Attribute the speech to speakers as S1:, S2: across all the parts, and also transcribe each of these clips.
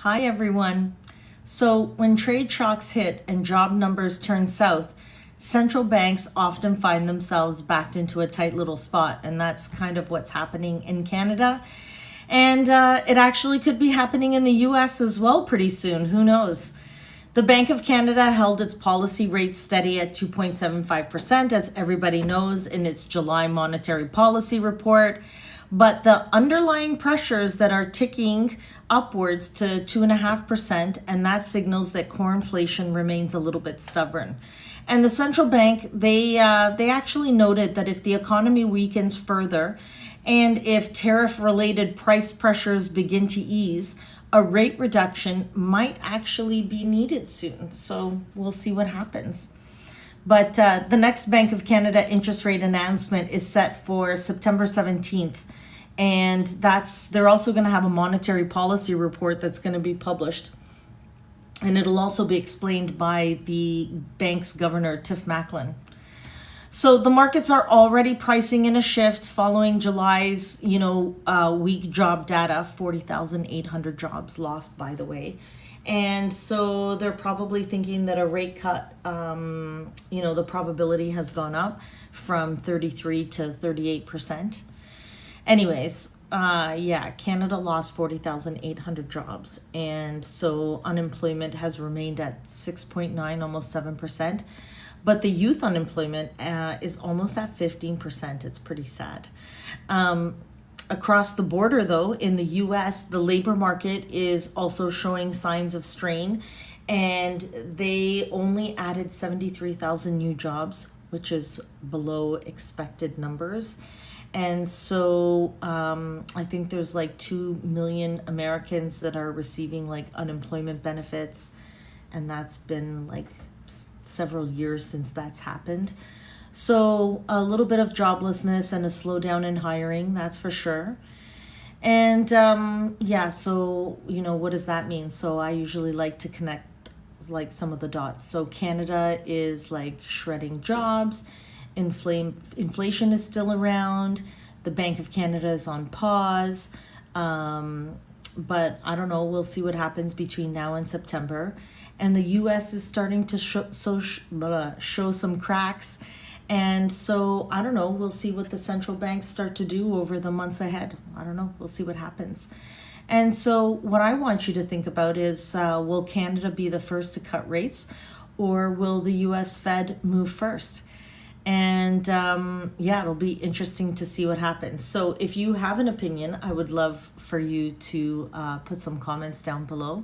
S1: Hi, everyone. So, when trade shocks hit and job numbers turn south, central banks often find themselves backed into a tight little spot. And that's kind of what's happening in Canada. And it actually could be happening in the US as well pretty soon. Who knows? The Bank of Canada held its policy rate steady at 2.75%, as everybody knows, in its July monetary policy report. But the underlying pressures that are ticking upwards to 2.5%, and that signals that core inflation remains a little bit stubborn. And the central bank, they actually noted that if the economy weakens further, and if tariff-related price pressures begin to ease, a rate reduction might actually be needed soon. So we'll see what happens. But the next Bank of Canada interest rate announcement is set for September 17th. And they're also going to have a monetary policy report that's going to be published. And it'll also be explained by the bank's governor, Tiff Macklin. So the markets are already pricing in a shift following July's, weak job data, 40,800 jobs lost, by the way. And so they're probably thinking that a rate cut, the probability has gone up from 33 to 38%. Anyways, Canada lost 40,800 jobs. And so unemployment has remained at 6.9, almost 7%. But the youth unemployment is almost at 15%. It's pretty sad. Across the border, though, in the US, the labor market is also showing signs of strain. And they only added 73,000 new jobs, which is below expected numbers. And so I think there's like 2 million Americans that are receiving like unemployment benefits. And that's been like several years since that's happened. So a little bit of joblessness and a slowdown in hiring, that's for sure. And what does that mean? So I usually like to connect like some of the dots. So Canada is like shredding jobs. Inflation is still around. The Bank of Canada is on pause. But I don't know. We'll see what happens between now and September. And the U.S. is starting to show some cracks. And so, I don't know, we'll see what the central banks start to do over the months ahead. I don't know. We'll see what happens. And so what I want you to think about is, will Canada be the first to cut rates, or will the U.S. Fed move first? And it'll be interesting to see what happens. So if you have an opinion, I would love for you to put some comments down below.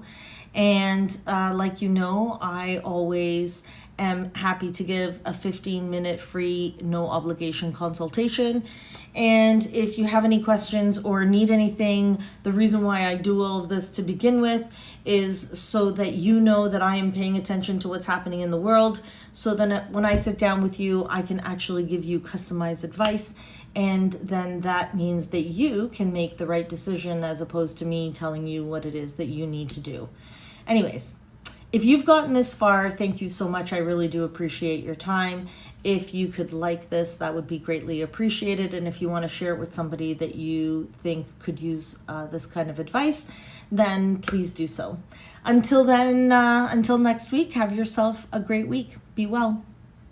S1: And I always am happy to give a 15-minute free, no obligation consultation. And if you have any questions or need anything, the reason why I do all of this to begin with is so that you know that I am paying attention to what's happening in the world. So then when I sit down with you, I can actually give you customized advice. And then that means that you can make the right decision as opposed to me telling you what it is that you need to do. Anyways, if you've gotten this far, thank you so much. I really do appreciate your time. If you could like this, that would be greatly appreciated. And if you want to share it with somebody that you think could use this kind of advice, then please do so. Until then, until next week, have yourself a great week. Be well.